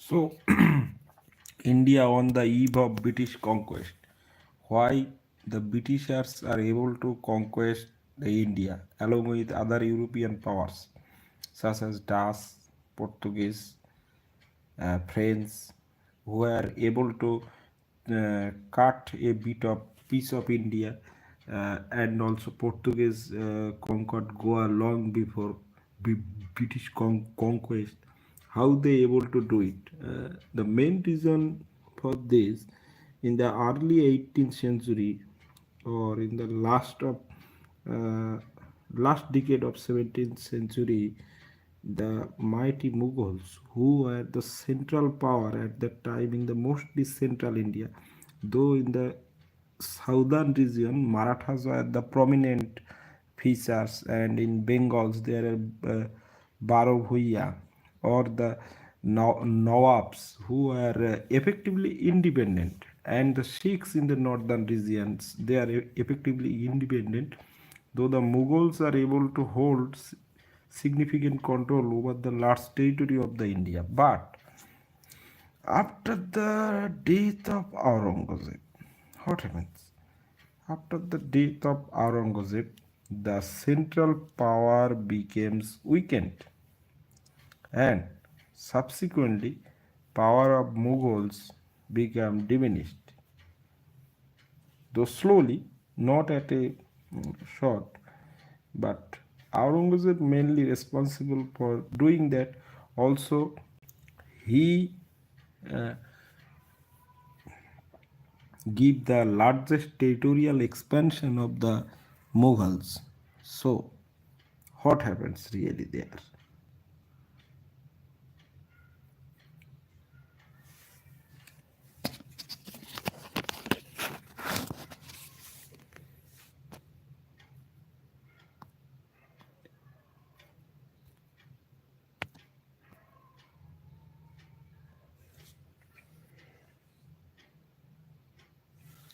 So, India on the eve of British conquest. Why the Britishers are able to conquest the India along with other European powers such as Dutch, Portuguese, French, who are able to cut a bit of piece of India, and also Portuguese conquered Goa long before British conquest. How they able to do it? The main reason for this, in the early 18th century or in the uh, last decade of 17th century, the mighty Mughals, who were the central power at that time in the mostly central India, though in the southern region Marathas were the prominent features, and in Bengals there are Baro Bhuiya or the Nawabs, who were effectively independent, and the Sikhs in the northern regions, they are effectively independent, though the Mughals are able to hold significant control over the large territory of the India. But after the death of Aurangzeb, what happens? After the death of Aurangzeb, the central power becomes weakened, and subsequently power of Mughals became diminished, though slowly, not at a short. But Aurangzeb mainly responsible for doing that. Also, he uh, give the largest territorial expansion of the Mughals. So, what happens really there?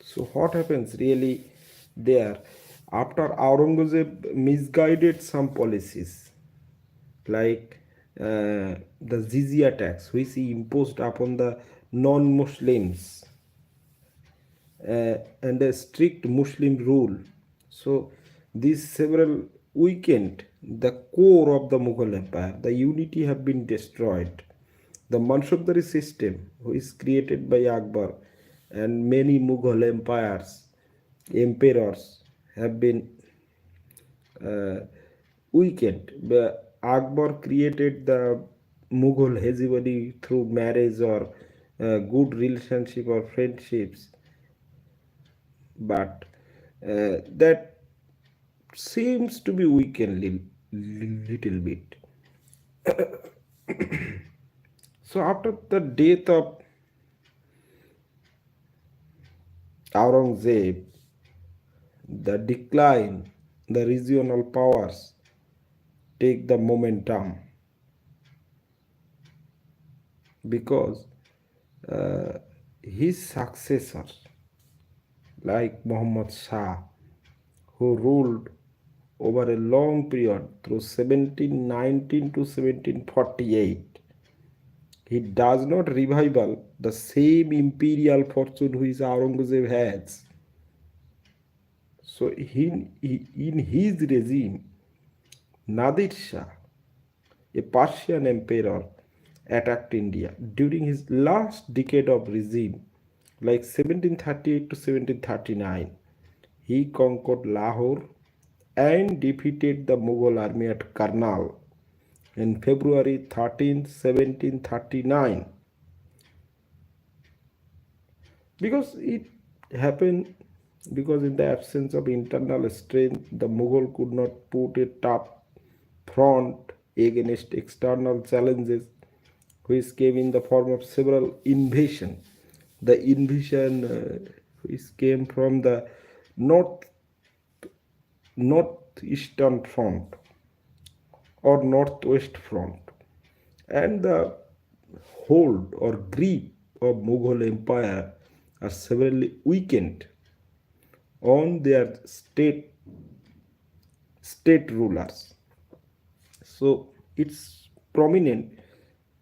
So, what happens really there? After Aurangzeb misguided some policies, like the jizya tax, which he imposed upon the non-Muslims, and a strict Muslim rule. So these several weakened the core of the Mughal Empire. The unity have been destroyed. The Mansabdari system, which is created by Akbar, and many Mughal emperors have been uh, weakened. Akbar created the Mughal hegemony through marriage or good relationship or friendships, but that seems to be weakened little bit. So after the death of Aurangzeb, the decline, the regional powers take the momentum, because his successor, like Muhammad Shah, who ruled over a long period through 1719 to 1748, he does not revival the same imperial fortune which Aurangzeb has. So in his regime, Nadir Shah, a Persian emperor, attacked India during his last decade of regime, like 1738 to 1739. He conquered Lahore and defeated the Mughal army at Karnal in February 13, 1739. Because it happened because in the absence of internal strength, the Mughal could not put a tough front against external challenges, which came in the form of several invasion. The invasion which came from the north northeastern front or northwest front, and the hold or grip of Mughal Empire are severely weakened on their state rulers. So it's prominent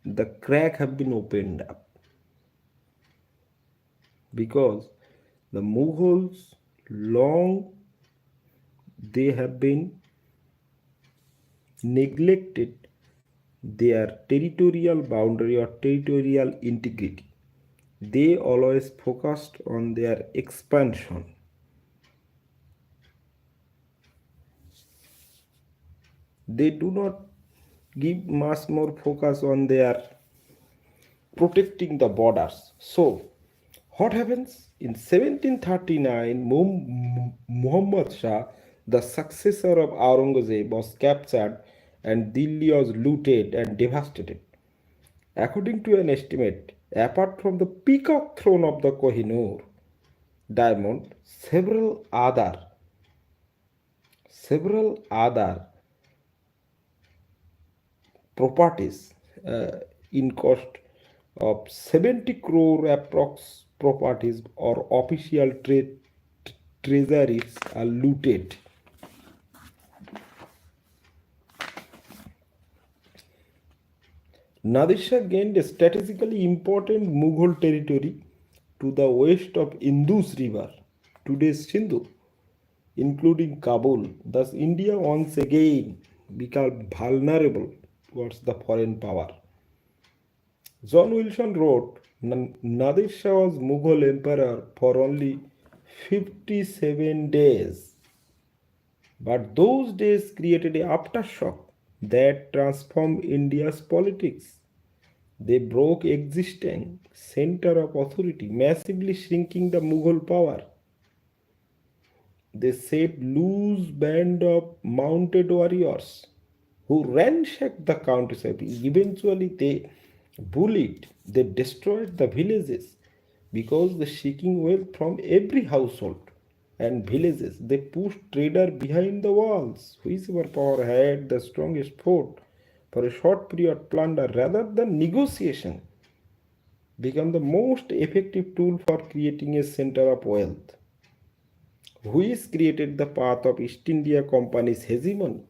the crack have been opened up because the Mughals long they have been neglected their territorial boundary or territorial integrity. They always focused on their expansion. They do not give much more focus on their protecting the borders. So, what happens? In 1739, Muhammad Shah, the successor of Aurangzeb, was captured and Delhi was looted and devastated. According to an estimate, apart from the peacock throne of the Kohinoor diamond, several other properties in cost of 70 crore approx properties or official treasuries are looted. Nadir Shah gained a strategically important Mughal territory to the west of Indus River, today's Sindhu, including Kabul. Thus, India once again became vulnerable towards the foreign power. John Wilson wrote, Nadir Shah was Mughal emperor for only 57 days, but those days created a aftershock that transformed India's politics. They broke existing center of authority, massively shrinking the Mughal power. They set loose band of mounted warriors who ransacked the countryside. Eventually, they destroyed the villages because the seeking wealth from every household and villages. They pushed trader behind the walls. Whichever power had the strongest fort for a short period plunder rather than negotiation became the most effective tool for creating a center of wealth, which created the path of East India Company's hegemony.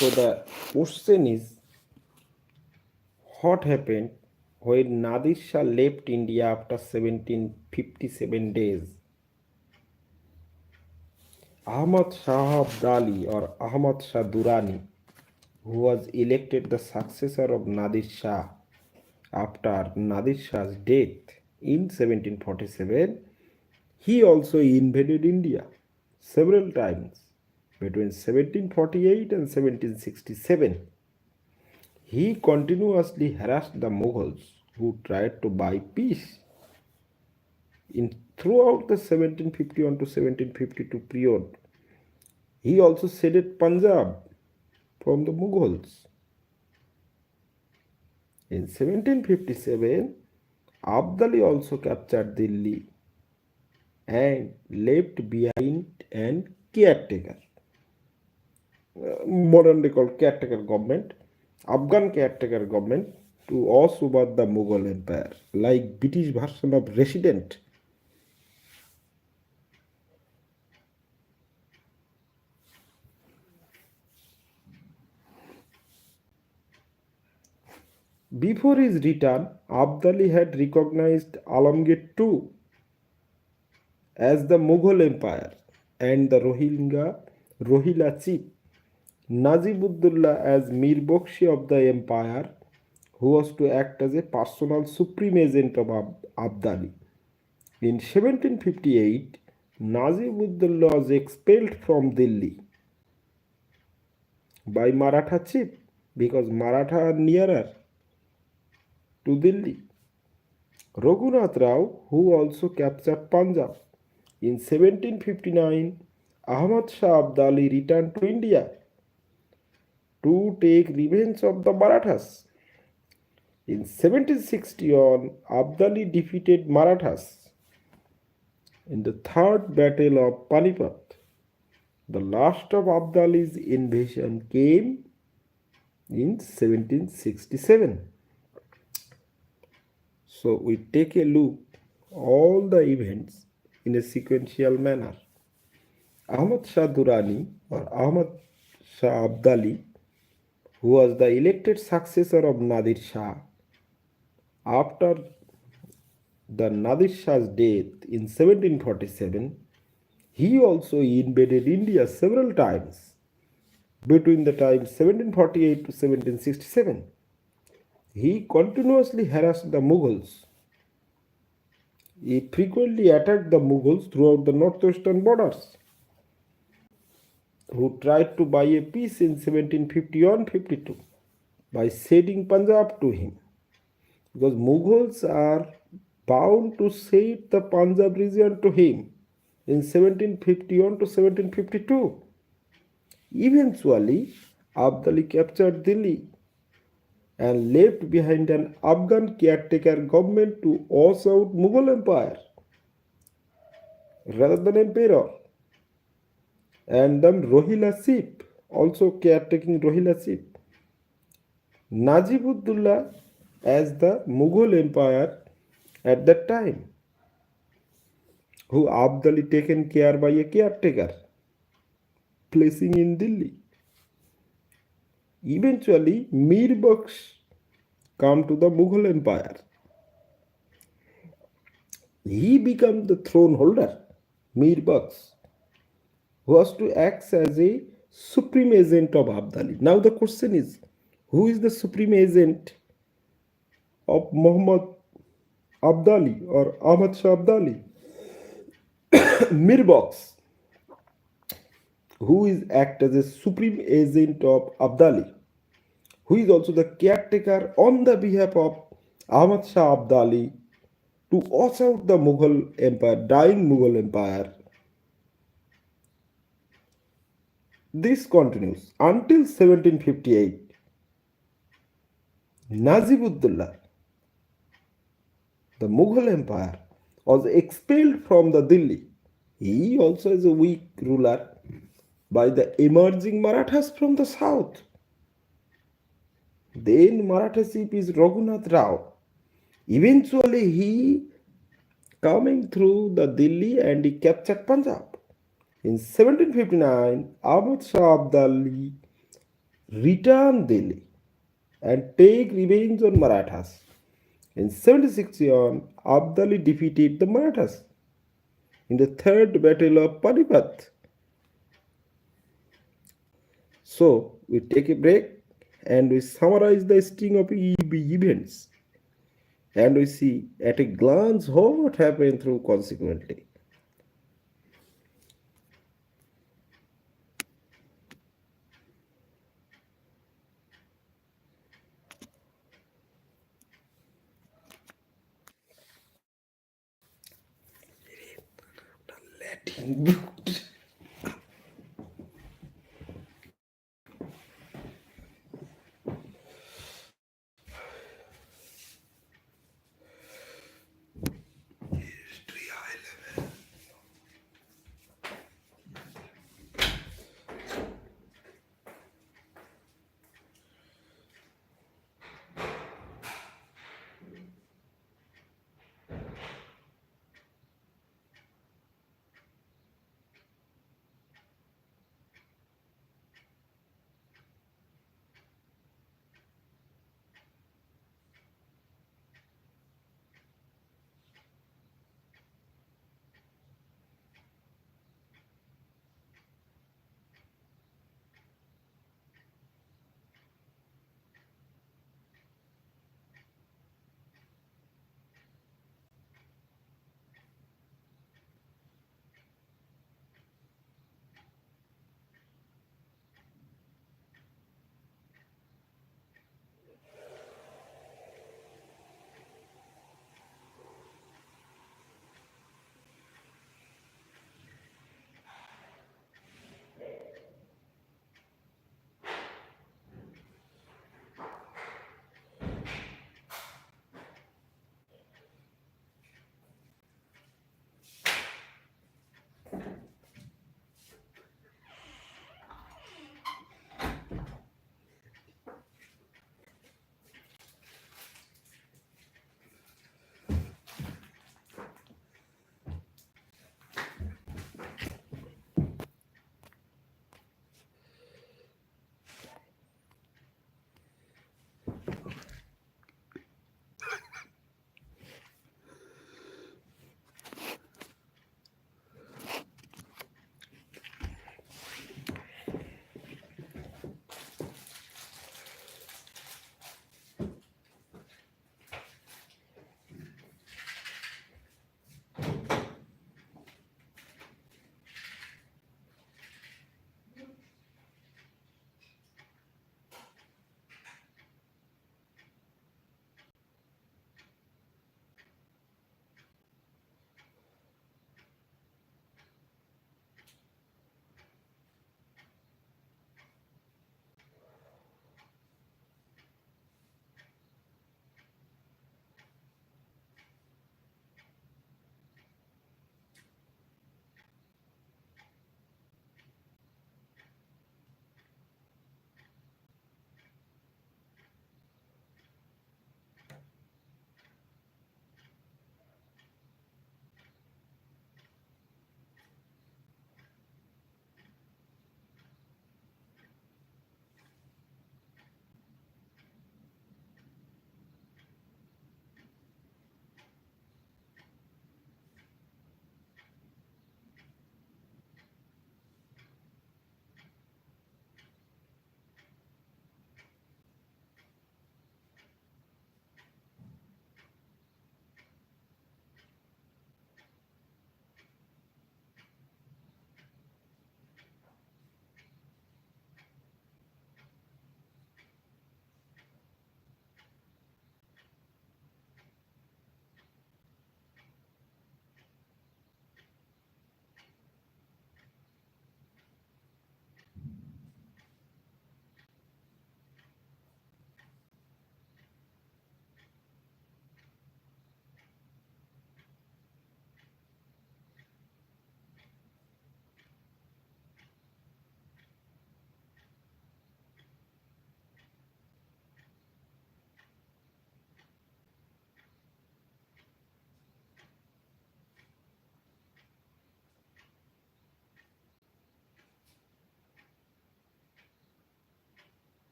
So the question is, what happened when Nadir Shah left India after 1757 days? Ahmad Shah Abdali or Ahmad Shah Durrani, who was elected the successor of Nadir Shah after Nadir Shah's death in 1747, he also invaded India several times between 1748 and 1767. He continuously harassed the Mughals who tried to buy peace. Throughout the 1751 to 1752 period, he also ceded Punjab from the Mughals. In 1757, Abdali also captured Delhi and left behind an caretaker, modern day called caretaker government, Afghan caretaker government to also the Mughal Empire, like British version of resident. Before his return, Abdali had recognized Alamgir II as the Mughal Empire and the Rohilla chief Najibuddullah as Mir Bakshi of the empire, who was to act as a personal supreme agent of Abdali. In 1758, Najibuddullah was expelled from Delhi by Maratha chief because Maratha are nearer to Delhi. Raghunath Rao, who also captured Punjab, In 1759, Ahmad Shah Abdali returned to India to take revenge of the Marathas. In 1761, Abdali defeated Marathas in the Third Battle of Panipat. The last of Abdali's invasion came in 1767. So we take a look all the events in a sequential manner. Ahmad Shah Durrani or Ahmad Shah Abdali, who was the elected successor of Nadir Shah after the Nadir Shah's death in 1747, he also invaded India several times between the time 1748 to 1767. He continuously harassed the Mughals. He frequently attacked the Mughals throughout the northwestern borders, who tried to buy a peace in 1751-52 by ceding Punjab to him, because Mughals are bound to cede the Punjab region to him in 1751 to 1752. Eventually, Abdali captured Delhi and left behind an Afghan caretaker government to wash out Mughal Empire rather than emperor, and then Rohilla sheep, also caretaking Rohilla sheep. Najibullah as the Mughal Empire at that time, who Abdali taken care by a caretaker, placing in Delhi. Eventually, Mir Baksh come to the Mughal Empire. He became the throne holder, Mir Baksh, who was to act as a supreme agent of Abdali. Now the question is, who is the supreme agent of Muhammad Abdali or Ahmad Shah Abdali? Mir Baksh, who is act as a supreme agent of Abdali, who is also the caretaker on the behalf of Ahmad Shah Abdali to wash out the Mughal Empire, dying Mughal Empire. This continues until 1758. Najibullah, the Mughal Empire, was expelled from the Delhi. He also is a weak ruler by the emerging Marathas from the south. Then Maratha chief is Raghunath Rao. Eventually he coming through the Delhi and he captured Punjab. In 1759, Ahmad Shah Abdali returned Delhi and take revenge on Marathas. In 1761, Abdali defeated the Marathas in the Third Battle of Panipat. So we take a break and we summarize the string of events, and we see at a glance what happened through consequently. Latin book.